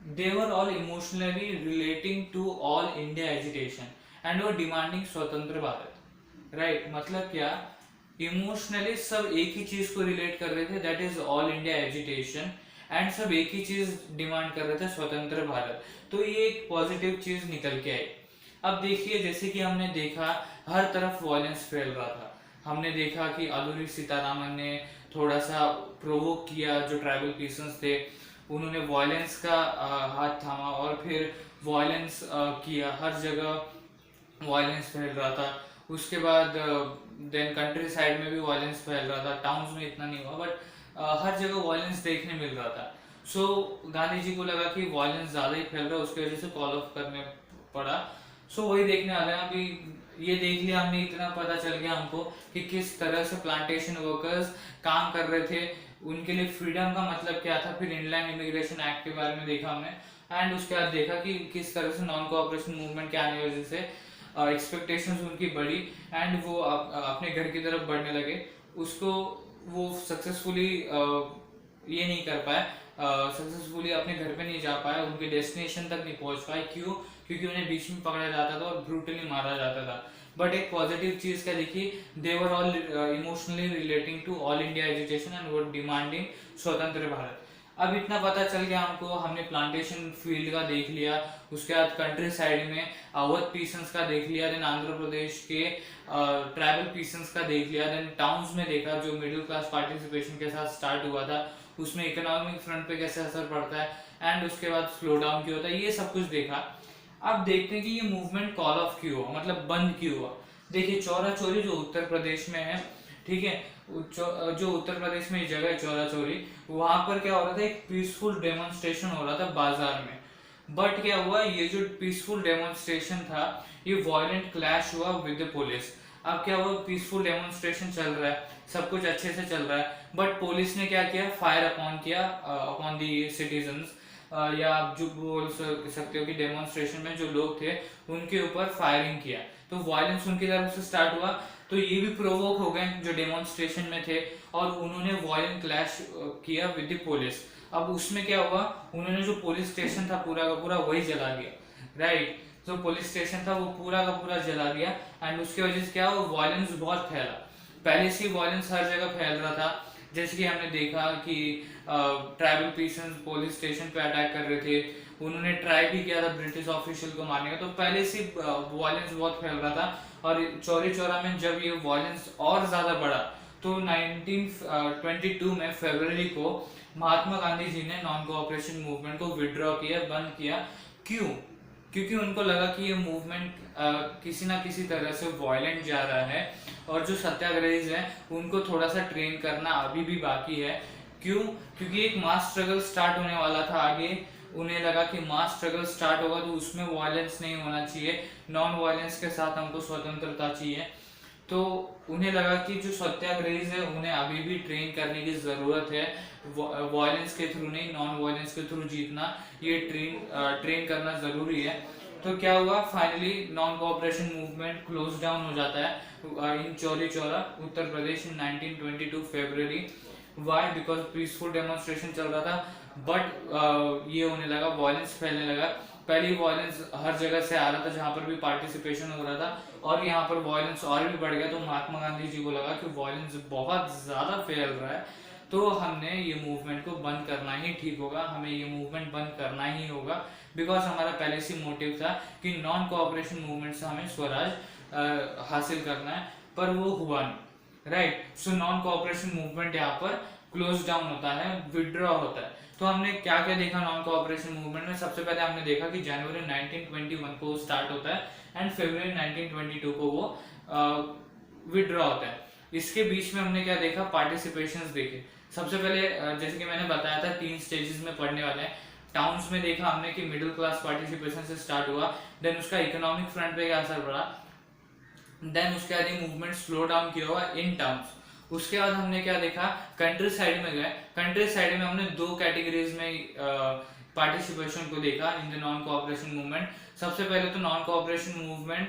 they were all emotionally relating to all India agitation and were demanding स्वतंत्र Bharat. Right, मतलब क्या, emotionally सब एक ही चीज को रिलेट कर रहे थे, that is all India agitation, and सब एक ही चीज डिमांड कर रहे थे, स्वतंत्र भारत। तो ये एक पॉजिटिव चीज निकल के आई। अब देखिए, जैसे कि हमने देखा हर तरफ वॉयलेंस फैल रहा था। हमने देखा कि अदूरी सीतारामन ने थोड़ा सा प्रोवोक किया, जो ट्राइबल पीसन्स थे उन्होंने वॉयलेंस का हाथ थामा और फिर वॉयलेंस किया, हर जगह वॉयलेंस फैल रहा था। उसके बाद देन कंट्री साइड में भी वॉयलेंस फैल रहा था, टाउन्स में इतना नहीं हुआ, बट हर जगह वॉयलेंस देखने मिल रहा था। सो गांधी जी को लगा कि वॉयलेंस ज़्यादा ही फैल रहा है, उसकी वजह से कॉल ऑफ करने पड़ा। सो वही देखने वाले हैं अभी। ये देख लिया हमने, इतना पता चल गया हमको कि किस तरह से प्लांटेशन वर्कर्स काम कर रहे थे, उनके लिए फ्रीडम का मतलब क्या था। फिर इनलैंड इमिग्रेशन एक्ट के बारे में देखा हमने, एंड उसके बाद देखा कि किस तरह से नॉन कोऑपरेशन मूवमेंट के आने की वजह से एक्सपेक्टेशंस उनकी बढ़ी, एंड वो अपने घर की तरफ बढ़ने लगे। उसको वो सक्सेसफुली ये नहीं कर पाए, सक्सेसफुली अपने घर पे नहीं जा पाए, उनके डेस्टिनेशन तक नहीं पहुंच पाए। क्यों? क्योंकि उन्हें बीच में पकड़ा जाता था और ब्रूटली मारा जाता था। बट एक पॉजिटिव चीज क्या दिखी, they were all emotionally relating to all India education and were demanding स्वतंत्र भारत। अब इतना पता चल गया हमको, हमने प्लांटेशन फील्ड का देख लिया, उसके बाद कंट्री साइड में अवध पीसन्स का देख लिया, देन आंध्र प्रदेश के ट्राइबल पीसन्स का देख लिया, देन टाउन्स में देखा जो मिडिल क्लास पार्टिसिपेशन के साथ स्टार्ट हुआ था, उसमें इकोनॉमिक फ्रंट पे कैसे असर पड़ता है, एंड उसके बाद स्लो डाउन क्यों होता है, ये सब कुछ देखा। अब देखते हैं कि ये मूवमेंट कॉल ऑफ क्यों हुआ, मतलब बंद क्यों हुआ। देखिए, चौरा चोरी जो उत्तर प्रदेश में है, ठीक है, जो उत्तर प्रदेश में जगह है चौरा चोरी, वहां पर क्या हो रहा था, एक पीसफुल डेमोन्स्ट्रेशन हो रहा था बाजार में। बट क्या हुआ, ये जो पीसफुल डेमोन्स्ट्रेशन था, ये वायलेंट क्लैश हुआ विद द पुलिस। अब क्या हुआ, पीसफुल डेमोन्स्ट्रेशन चल रहा है, सब कुछ अच्छे से चल रहा है, बट पुलिस ने क्या किया, फायर अपॉन किया अपॉन दी सिटीजन्स, या आप जो बोल सकते हो कि डेमोन्स्ट्रेशन में जो लोग थे उनके ऊपर फायरिंग किया। तो वायलेंस उनकी तरफ से स्टार्ट हुआ, तो ये भी प्रोवोक हो गए जो डेमोन्स्ट्रेशन में थे, और उन्होंने वायलेंट क्लैश किया विद द पुलिस। अब उसमें क्या हुआ, उन्होंने जो पुलिस स्टेशन था पूरा का पूरा वही जला दिया। राइट, जो पुलिस स्टेशन था वो पूरा का पूरा जला दिया, एंड उसकी वजह से क्या हुआ, वायलेंस बहुत फैला। पहले से वायलेंस हर जगह फैल रहा था, जैसे कि हमने देखा कि ट्राइबल पीसन्स पुलिस स्टेशन पे अटैक कर रहे थे, उन्होंने ट्राई भी किया था ब्रिटिश ऑफिशियल को मारने का। तो पहले से वायलेंस बहुत फैल रहा था, और चौरी चौरा में जब ये वायलेंस और ज्यादा बढ़ा, तो 1922 में फरवरी को महात्मा गांधी जी ने नॉन कोऑपरेशन मूवमेंट को विड्रॉ किया, बंद किया। क्यों? क्योंकि उनको लगा कि ये मूवमेंट किसी ना किसी तरह से वायलेंट जा रहा है, और जो सत्याग्रही हैं उनको थोड़ा सा ट्रेन करना अभी भी बाकी है। क्यों? क्योंकि एक मास स्ट्रगल स्टार्ट होने वाला था आगे। उन्हें लगा कि मास स्ट्रगल स्टार्ट होगा तो उसमें वायलेंस नहीं होना चाहिए, नॉन वायलेंस के साथ हमको स्वतंत्रता चाहिए। तो उन्हें लगा कि जो सत्याग्रही है उन्हें अभी भी ट्रेन करने की जरूरत है, वायलेंस के थ्रू नहीं, नॉन वायलेंस के थ्रू जीतना, ये ट्रेन करना जरूरी है। तो क्या हुआ, finally non cooperation movement close down हो जाता है इन चौरी चौरा उत्तर प्रदेश इन 1922 फरवरी। वाई? बिकॉज पीसफुल डेमोन्स्ट्रेशन चल रहा था, बट ये होने लगा, वायलेंस फैलने लगा। पहले वायलेंस हर जगह से आ रहा था जहां पर भी पार्टिसिपेशन हो रहा था, और यहाँ पर वायलेंस और भी बढ़ गया। तो महात्मा गांधी जी को लगा कि वायलेंस बहुत ज्यादा फैल रहा है, तो हमने ये मूवमेंट को बंद करना ही ठीक होगा, हमें ये मूवमेंट बंद करना ही होगा। बिकॉज हमारा पहले से मोटिव था कि नॉन कोऑपरेशन मूवमेंट से हमें स्वराज हासिल करना है, पर वो हुआ नहीं। Right, so non cooperation movement यहाँ पर क्लोज डाउन होता है, विड्रॉ होता है। तो हमने क्या क्या देखा नॉन कोऑपरेशन मूवमेंट में, सबसे पहले हमने देखा कि जनवरी 1921 को स्टार्ट होता है, एंड फरवरी 1922 को वो विड्रॉ होता है। इसके बीच में हमने क्या देखा, पार्टिसिपेशंस देखे। सबसे पहले जैसे कि मैंने बताया था 3 स्टेजेस में पढ़ने वाले हैं। टाउन्स में देखा हमने कि मिडिल क्लास पार्टिसिपेशन से स्टार्ट हुआ, देन उसका इकोनॉमिक फ्रंट पे क्या असर पड़ा, देन उसके बाद ये मूवमेंट स्लो डाउन किया हुआ इन टाउन्स। उसके बाद हमने क्या देखा, कंट्री साइड में गए। कंट्री साइड में हमने 2 कैटेगरीज में पार्टिसिपेशन को देखा in the non cooperation movement. सबसे पहले तो नॉन कोऑपरेशन मूवमेंट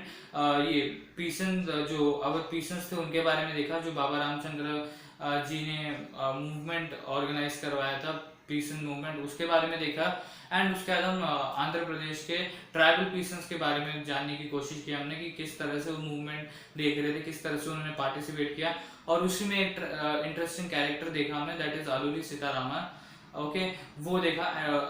ये पीसन, जो अवध पीसन्स थे उनके बारे में देखा, जो बाबा रामचंद्र जी ने मूवमेंट ऑर्गेनाइज करवाया था पीसन मूवमेंट उसके बारे में देखा, एंड उसके बाद हम आंध्र प्रदेश के ट्राइबल पीसन्स के बारे में जानने की कोशिश की हमने कि किस तरह से वो मूवमेंट देख रहे थे, किस तरह से उन्होंने पार्टिसिपेट किया। और उसी में एक इंटरेस्टिंग कैरेक्टर देखा हमने, that is Alluri Sitharaman. Okay, वो देखा,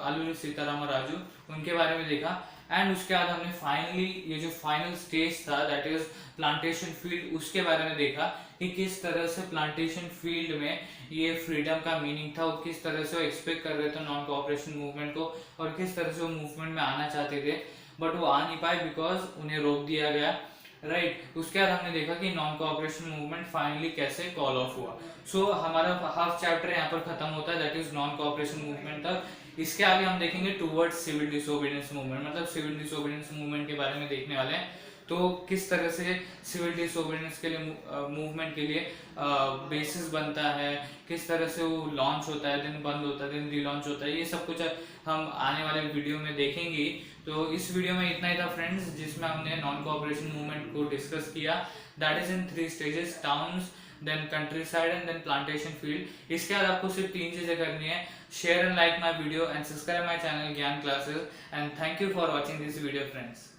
अलूरी सीतारामन राजू, उनके बारे में देखा। एंड उसके बाद हमने फाइनली ये जो फाइनल स्टेज था दैट इज प्लांटेशन फील्ड, उसके बारे में देखा कि किस तरह से प्लांटेशन फील्ड में ये फ्रीडम का मीनिंग था और किस तरह से वो एक्सपेक्ट कर रहे थे नॉन कोऑपरेशन मूवमेंट को, और किस तरह से वो मूवमेंट में आना चाहते थे बट वो आ नहीं पाए बिकॉज उन्हें रोक दिया गया, राइट। उसके बाद हमने देखा कि नॉन कोऑपरेशन मूवमेंट फाइनली कैसे कॉल ऑफ हुआ। सो हमारा हाफ चैप्टर यहाँ पर खत्म होता है, that is non cooperation movement तक। इसके आगे हम देखेंगे टुवर्ड्स सिविल डिसोबीडियंस मूवमेंट, मतलब सिविल डिसोबीडियंस मूवमेंट के बारे में देखने वाले हैं। तो किस तरह से सिविल डिसोबीडियंस के लिए मूवमेंट के लिए बेसिस बनता है, किस तरह से वो लॉन्च होता है, देन बंद होता है, देन रीलॉन्च होता है, ये सब कुछ हम आने वाले वीडियो में देखेंगे। तो इस वीडियो में इतना ही था फ्रेंड्स, जिसमें हमने नॉन कोऑपरेशन मूवमेंट को डिस्कस किया, that is in 3 stages, towns, then country side and then plantation field. इसके बाद आपको सिर्फ 3 चीजें करनी है, share and like my video and subscribe my channel Gyan classes, and thank you for watching this video friends.